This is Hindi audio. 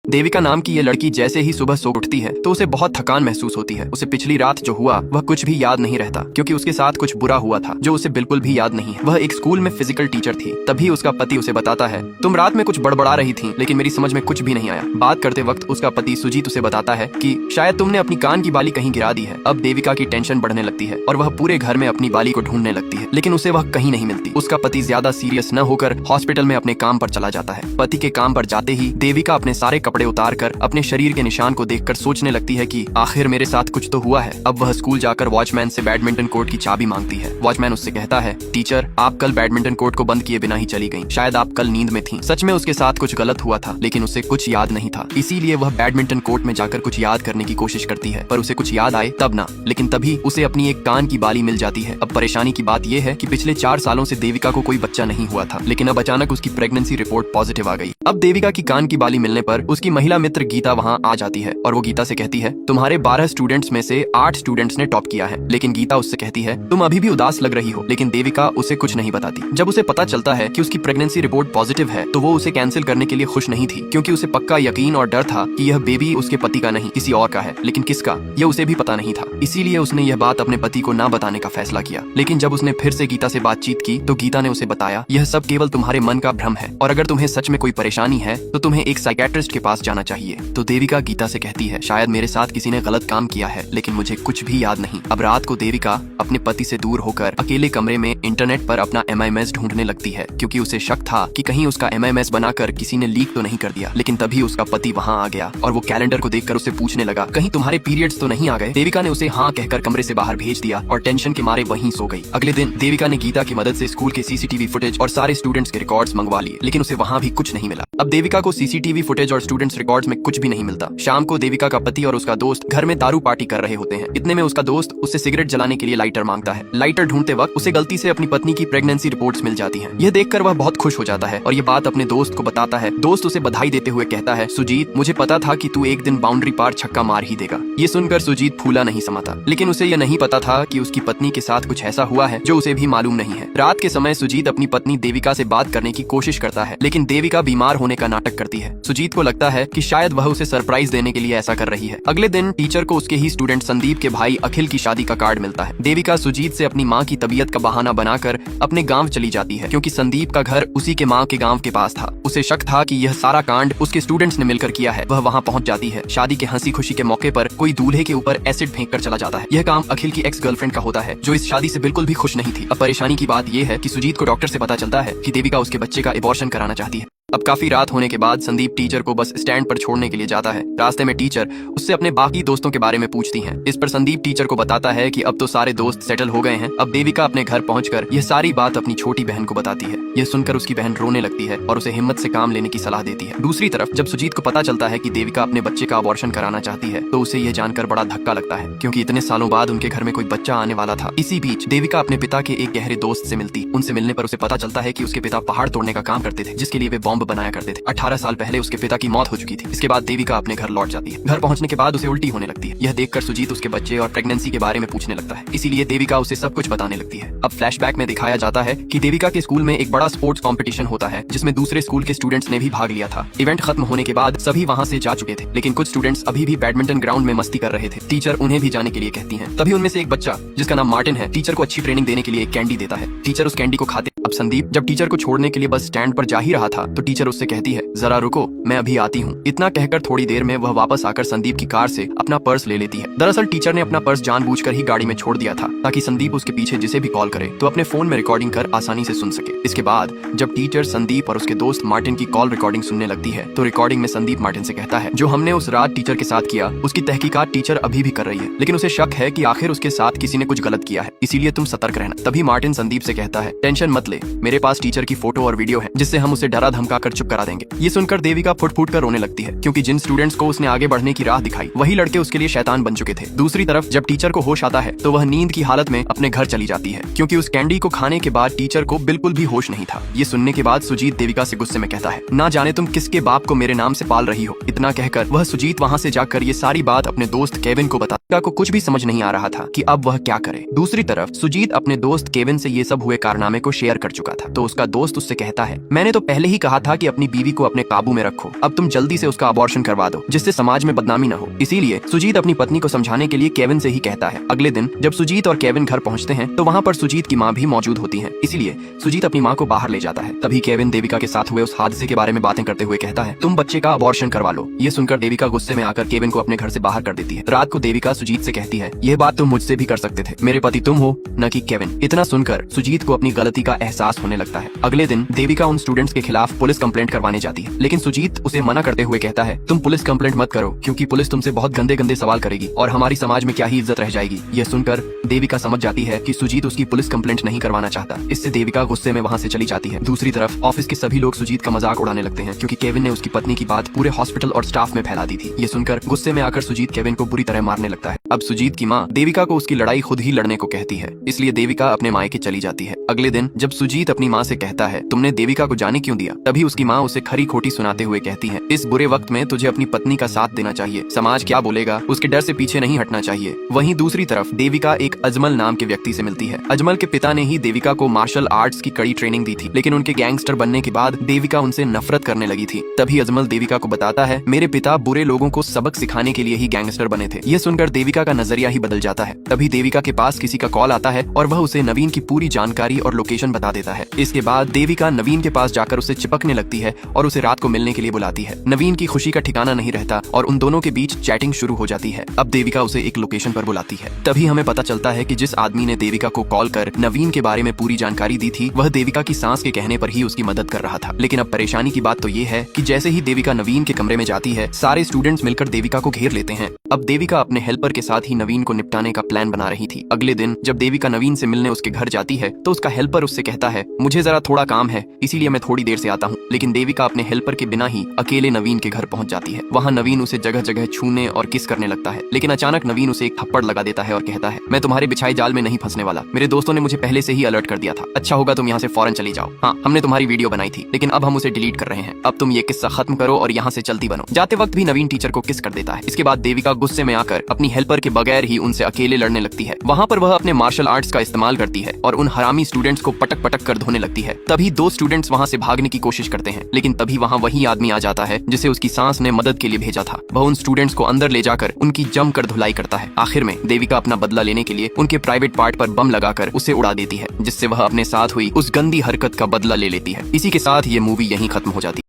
देविका नाम की ये लड़की जैसे ही सुबह सो उठती है तो उसे बहुत थकान महसूस होती है। उसे पिछली रात जो हुआ वह कुछ भी याद नहीं रहता, क्योंकि उसके साथ कुछ बुरा हुआ था जो उसे बिल्कुल भी याद नहीं है। वह एक स्कूल में फिजिकल टीचर थी। तभी उसका पति उसे बताता है, तुम रात में कुछ बड़बड़ा रही थी लेकिन मेरी समझ में कुछ भी नहीं आया। बात करते वक्त उसका पति सुजीत उसे बताता है कि शायद तुमने अपनी कान की बाली कहीं गिरा दी है। अब देविका की टेंशन बढ़ने लगती है और वह पूरे घर में अपनी बाली को ढूंढने लगती है, लेकिन उसे वह कहीं नहीं मिलती। उसका पति ज्यादा सीरियस न होकर हॉस्पिटल में अपने काम पर चला जाता है। पति के काम पर जाते ही देविका अपने सारे कपड़े उतार कर अपने शरीर के निशान को देखकर सोचने लगती है कि आखिर मेरे साथ कुछ तो हुआ है। अब वह स्कूल जाकर वॉचमैन से बैडमिंटन कोर्ट की चाबी मांगती है। वॉचमैन उससे कहता है, टीचर आप कल बैडमिंटन कोर्ट को बंद किए बिना ही चली गईं। शायद आप कल नींद में थीं। सच में उसके साथ कुछ गलत हुआ था, लेकिन उसे कुछ याद नहीं था। इसीलिए वह बैडमिंटन कोर्ट में जाकर कुछ याद करने की कोशिश करती है, पर उसे कुछ याद आए तब ना। लेकिन तभी उसे अपनी एक कान की बाली मिल जाती है। अब परेशानी की बात यह है कि पिछले 4 सालों से देविका को कोई बच्चा नहीं हुआ था, लेकिन अब अचानक उसकी प्रेगनेंसी रिपोर्ट पॉजिटिव आ गई। अब देविका की कान की बाली मिलने पर उसकी महिला मित्र गीता वहाँ आ जाती है और वो गीता से कहती है, तुम्हारे 12 स्टूडेंट्स में से 8 स्टूडेंट्स ने टॉप किया है। लेकिन गीता उससे कहती है, तुम अभी भी उदास लग रही हो। लेकिन देविका उसे कुछ नहीं बताती। जब उसे पता चलता है कि उसकी प्रेगनेंसी रिपोर्ट पॉजिटिव है तो वो उसे कैंसिल करने के लिए खुश नहीं थी, क्योंकि उसे पक्का यकीन और डर था कि यह बेबी उसके पति का नहीं किसी और का है। लेकिन किसका यह उसे भी पता नहीं था। इसीलिए उसने यह बात अपने पति को ना बताने का फैसला किया। लेकिन जब उसने फिर से गीता से बातचीत की तो गीता ने उसे बताया, यह सब केवल तुम्हारे मन का भ्रम है और अगर तुम्हें सच में कोई परेशानी है तो तुम्हें एक साइकियाट्रिस्ट के पास जाना चाहिए। तो देविका गीता से कहती है, शायद मेरे साथ किसी ने गलत काम किया है, लेकिन मुझे कुछ भी याद नहीं। अब रात को देविका अपने पति से दूर होकर अकेले कमरे में इंटरनेट पर अपना MMS ढूंढने लगती है, क्योंकि उसे शक था कि कहीं उसका MMS बनाकर किसी ने लीक तो नहीं कर दिया। लेकिन तभी उसका पति वहाँ आ गया और वो कैलेंडर को देखकर उसे पूछने लगा, कहीं तुम्हारे पीरियड्स तो नहीं आ गए। देविका ने उसे हाँ कहकर कमरे से बाहर भेज दिया और टेंशन के मारे वहीं सो गई। अगले दिन देविका ने गीता की मदद से स्कूल के CCTV फुटेज और सारे स्टूडेंट्स के रिकॉर्ड्स मंगवा लिए, लेकिन उसे वहाँ भी कुछ नहीं मिला। अब देविका को CCTV फुटेज और स्टूडेंट्स रिकॉर्ड्स में कुछ भी नहीं मिलता। शाम को देविका का पति और उसका दोस्त घर में दारू पार्टी कर रहे होते हैं। इतने में उसका दोस्त उससे सिगरेट जलाने के लिए लाइटर मांगता है। लाइटर ढूंढते वक्त उसे गलती से अपनी पत्नी की प्रेगनेंसी रिपोर्ट्स मिल जाती हैं। यह देखकर वह बहुत खुश हो जाता है और ये बात अपने दोस्त को बताता है। दोस्त उसे बधाई देते हुए कहता है, सुजीत मुझे पता था कि तू एक दिन बाउंड्री पार छक्का मार ही देगा। ये सुनकर सुजीत फूला नहीं समाता, लेकिन उसे यह नहीं पता था कि उसकी पत्नी के साथ कुछ ऐसा हुआ है जो उसे भी मालूम नहीं है। रात के समय सुजीत अपनी पत्नी देविका से बात करने की कोशिश करता है, लेकिन देविका बीमार होने का नाटक करती है। सुजीत को लगता है कि शायद वह उसे सरप्राइज देने के लिए ऐसा कर रही है। अगले दिन टीचर को उसके ही स्टूडेंट संदीप के भाई अखिल की शादी का कार्ड मिलता है। देविका सुजीत से अपनी माँ की तबीयत का बहाना बनाकर अपने गांव चली जाती है, क्योंकि संदीप का घर उसी के माँ के गांव के पास था। उसे शक था कि यह सारा कांड उसके स्टूडेंट्स ने मिलकर किया है। वह वहां पहुंच जाती है। शादी के हंसी खुशी के मौके पर कोई दूल्हे के ऊपर एसिड फेंक कर चला जाता है। यह काम अखिल की एक्स गर्लफ्रेंड का होता है, जो इस शादी से बिल्कुल भी खुश नहीं थी। अब परेशानी की बात यह है कि सुजीत को डॉक्टर से पता चलता है कि देविका उसके बच्चे का एबॉर्शन कराना चाहती है। अब काफी रात होने के बाद संदीप टीचर को बस स्टैंड पर छोड़ने के लिए जाता है। रास्ते में टीचर उससे अपने बाकी दोस्तों के बारे में पूछती हैं। इस पर संदीप टीचर को बताता है कि अब तो सारे दोस्त सेटल हो गए हैं। अब देविका अपने घर पहुंचकर यह सारी बात अपनी छोटी बहन को बताती है। यह सुनकर उसकी बहन रोने लगती है और उसे हिम्मत से काम लेने की सलाह देती है। दूसरी तरफ जब सुजीत को पता चलता है कि देविका अपने बच्चे का अबॉर्शन कराना चाहती है तो उसे यह जानकर बड़ा धक्का लगता है, क्योंकि इतने सालों बाद उनके घर में कोई बच्चा आने वाला था। इसी बीच देविका अपने पिता के एक गहरे दोस्त से मिलती। उनसे मिलने पर उसे पता चलता है कि उसके पिता पहाड़ तोड़ने का काम करते थे, जिसके लिए वे बॉम्ब बनाया करते थे। 18 साल पहले उसके पिता की मौत हो चुकी थी। इसके बाद देविका अपने घर लौट जाती है। घर पहुंचने के बाद उसे उल्टी होने लगती है। यह देखकर सुजीत उसके बच्चे और प्रेगनेंसी के बारे में पूछने लगता है। इसीलिए देविका उसे सब कुछ बताने लगती है। अब फ्लैशबैक में दिखाया जाता है कि देविका के स्कूल में एक बड़ा स्पोर्ट्स कंपटीशन होता है, जिसमें दूसरे स्कूल के स्टूडेंट्स ने भी भाग लिया था। इवेंट खत्म होने के बाद सभी वहां से जा चुके थे, लेकिन कुछ स्टूडेंट्स अभी भी बैडमिंटन ग्राउंड में मस्ती कर रहे थे। टीचर उन्हें भी जाने के लिए कहती है। तभी उनमें से एक बच्चा, जिसका नाम मार्टिन है, टीचर को अच्छी ट्रेनिंग देने के लिए एक कैंडी देता है। टीचर उस कैंडी को खाते। अब संदीप जब टीचर को छोड़ने के लिए बस स्टैंड पर जा ही रहा था तो टीचर उससे कहती है, जरा रुको, मैं अभी आती हूँ। इतना कहकर थोड़ी देर में वह वापस आकर संदीप की कार से अपना पर्स ले लेती है। दरअसल टीचर ने अपना पर्स जानबूझकर ही गाड़ी में छोड़ दिया था, ताकि संदीप उसके पीछे जिसे भी कॉल करे तो अपने फोन में रिकॉर्डिंग कर आसानी से सुन सके। इसके बाद जब टीचर संदीप और उसके दोस्त मार्टिन की कॉल रिकॉर्डिंग सुनने लगती है तो रिकॉर्डिंग में संदीप मार्टिन से कहता है, जो हमने उस रात टीचर के साथ किया उसकी तहकीकात टीचर अभी भी कर रही है, लेकिन उसे शक है कि आखिर उसके साथ किसी ने कुछ गलत किया है, इसीलिए तुम सतर्क रहना। तभी मार्टिन संदीप से कहता है, टेंशन मत ले, मेरे पास टीचर की फोटो और वीडियो है, जिससे हम उसे डरा धमका कर चुप करा देंगे। ये सुनकर देविका फुट फुट कर रोने लगती है, क्योंकि जिन स्टूडेंट्स को उसने आगे बढ़ने की राह दिखाई वही लड़के उसके लिए शैतान बन चुके थे। दूसरी तरफ जब टीचर को होश आता है तो वह नींद की हालत में अपने घर चली जाती है, क्योंकि उस कैंडी को खाने के बाद टीचर को बिल्कुल भी होश नहीं था। ये सुनने के बाद सुजीत देविका से गुस्से में कहता है, ना जाने तुम किसके बाप को मेरे नाम से पाल रही हो। इतना कहकर वह सुजीत वहाँ से जाकर ये सारी बात अपने दोस्त केविन को बताता। को कुछ भी समझ नहीं आ रहा था कि अब वह क्या करे। दूसरी तरफ सुजीत अपने दोस्त केविन से ये सब हुए कारनामे को शेयर कर चुका था। तो उसका दोस्त उससे कहता है, मैंने तो पहले ही कहा था कि अपनी बीवी को अपने काबू में रखो, अब तुम जल्दी से उसका अबॉर्शन करवा दो जिससे समाज में बदनामी न हो। इसीलिए सुजीत अपनी पत्नी को समझाने के लिए केविन से ही कहता है। अगले दिन जब सुजीत और केविन घर पहुंचते हैं तो वहाँ पर सुजीत की माँ भी मौजूद होती है, इसीलिए सुजीत अपनी माँ को बाहर ले जाता है। तभी केविन देविका के साथ हुए उस हादसे के बारे में बातें करते हुए कहता है, तुम बच्चे का अबॉर्शन करवा लो। ये सुनकर देविका गुस्से में आकर केविन को अपने घर से बाहर कर देती है। रात को देविका सुजीत से कहती है, यह बात तुम मुझसे भी कर सकते थे, मेरे पति तुम हो न कि केविन। इतना सुनकर सुजीत को अपनी गलती का एहसास होने लगता है। अगले दिन देविका उन स्टूडेंट्स के खिलाफ पुलिस कंप्लेंट करवाने जाती है, लेकिन सुजीत उसे मना करते हुए कहता है, तुम पुलिस कंप्लेंट मत करो क्योंकि पुलिस तुमसे बहुत गंदे गंदे सवाल करेगी और हमारी समाज में क्या ही इज्जत रह जाएगी। यह सुनकर देविका समझ जाती है कि सुजीत उसकी पुलिस कंप्लेंट नहीं करवाना चाहता। इससे देविका गुस्से में वहाँ से चली जाती है। दूसरी तरफ ऑफिस के सभी लोग सुजीत का मजाक उड़ाने लगते हैं क्योंकि केविन ने उसकी पत्नी की बात पूरे हॉस्पिटल और स्टाफ में फैला दी थी। ये सुनकर गुस्से में आकर सुजीत केविन को बुरी तरह मारने लगता है। अब सुजीत की माँ देविका को उसकी लड़ाई खुद ही लड़ने को कहती है, इसलिए देविका अपने मायके चली जाती है। अगले दिन जब सुजीत अपनी माँ से कहता है, तुमने देविका को जाने क्यों दिया, तभी उसकी माँ उसे खरी खोटी सुनाते हुए कहती है, इस बुरे वक्त में तुझे अपनी पत्नी का साथ देना चाहिए, समाज क्या बोलेगा उसके डर से पीछे नहीं हटना चाहिए। वहीं दूसरी तरफ देविका एक अजमल नाम के व्यक्ति से मिलती है। अजमल के पिता ने ही देविका को मार्शल आर्ट्स की कड़ी ट्रेनिंग दी थी, लेकिन उनके गैंगस्टर बनने के बाद देविका उनसे नफरत करने लगी थी। तभी अजमल देविका को बताता है, मेरे पिता बुरे लोगों को सबक सिखाने के लिए ही गैंगस्टर बने थे। यह सुनकर देविका का नजरिया ही बदल जाता है। तभी देविका के पास किसी का कॉल आता है और वह उसे नवीन की पूरी जानकारी और लोकेशन बता देता है। इसके बाद देविका नवीन के पास जाकर उसे चिपकने लगती है और उसे रात को मिलने के लिए बुलाती है। नवीन की खुशी का ठिकाना नहीं रहता और उन दोनों के बीच चैटिंग शुरू हो जाती है। अब देविका उसे एक लोकेशन पर बुलाती है। तभी हमें पता चलता है कि जिस आदमी ने देविका को कॉल कर नवीन के बारे में पूरी जानकारी दी थी, वह देविका की सांस के कहने पर ही उसकी मदद कर रहा था। लेकिन अब परेशानी की बात तो ये है कि जैसे ही देविका नवीन के कमरे में जाती है, सारे स्टूडेंट्स मिलकर देविका को घेर लेते हैं। अब देविका अपने हेल्पर के साथ ही नवीन को निपटाने का प्लान बना रही थी। अगले दिन जब देविका नवीन से मिलने उसके घर जाती है तो उसका हेल्पर उससे कहता है, मुझे जरा थोड़ा काम है इसीलिए मैं थोड़ी देर से आता हूँ। लेकिन देविका अपने हेल्पर के बिना ही अकेले नवीन के घर पहुंच जाती है। वहाँ नवीन उसे जगह जगह छूने और किस करने लगता है, लेकिन अचानक नवीन उसे एक थप्पड़ लगा देता है और कहता है, मैं तुम्हारे बिछाए जाल में नहीं फंसने वाला, मेरे दोस्तों ने मुझे पहले से ही अलर्ट कर दिया था, अच्छा होगा तुम यहाँ से फौरन चली जाओ। हाँ, हमने तुम्हारी वीडियो बनाई थी लेकिन अब हम उसे डिलीट कर रहे हैं, अब तुम ये किस्सा खत्म करो और यहाँ से चलती बनो। जाते वक्त भी नवीन टीचर को किस कर देता है। इसके बाद देविका गुस्से में आकर अपनी हेल्पर के बगैर ही उनसे अकेले लड़ने लगती है। वहाँ पर वह अपने मार्शल आर्ट्स का इस्तेमाल करती है और उन हरामी स्टूडेंट्स को पटक पटक कर धोने लगती है। तभी दो स्टूडेंट्स वहाँ से भागने की कोशिश करते हैं, लेकिन तभी वहाँ वही आदमी आ जाता है जिसे उसकी सांस ने मदद के लिए भेजा था। वह उन स्टूडेंट्स को अंदर ले जाकर उनकी जमकर धुलाई करता है। आखिर में देविका अपना बदला लेने के लिए उनके प्राइवेट पार्ट पर बम लगाकर उसे उड़ा देती है, जिससे वह अपने साथ हुई उस गंदी हरकत का बदला ले लेती है। इसी के साथ ये मूवी यहीं खत्म हो जाती है।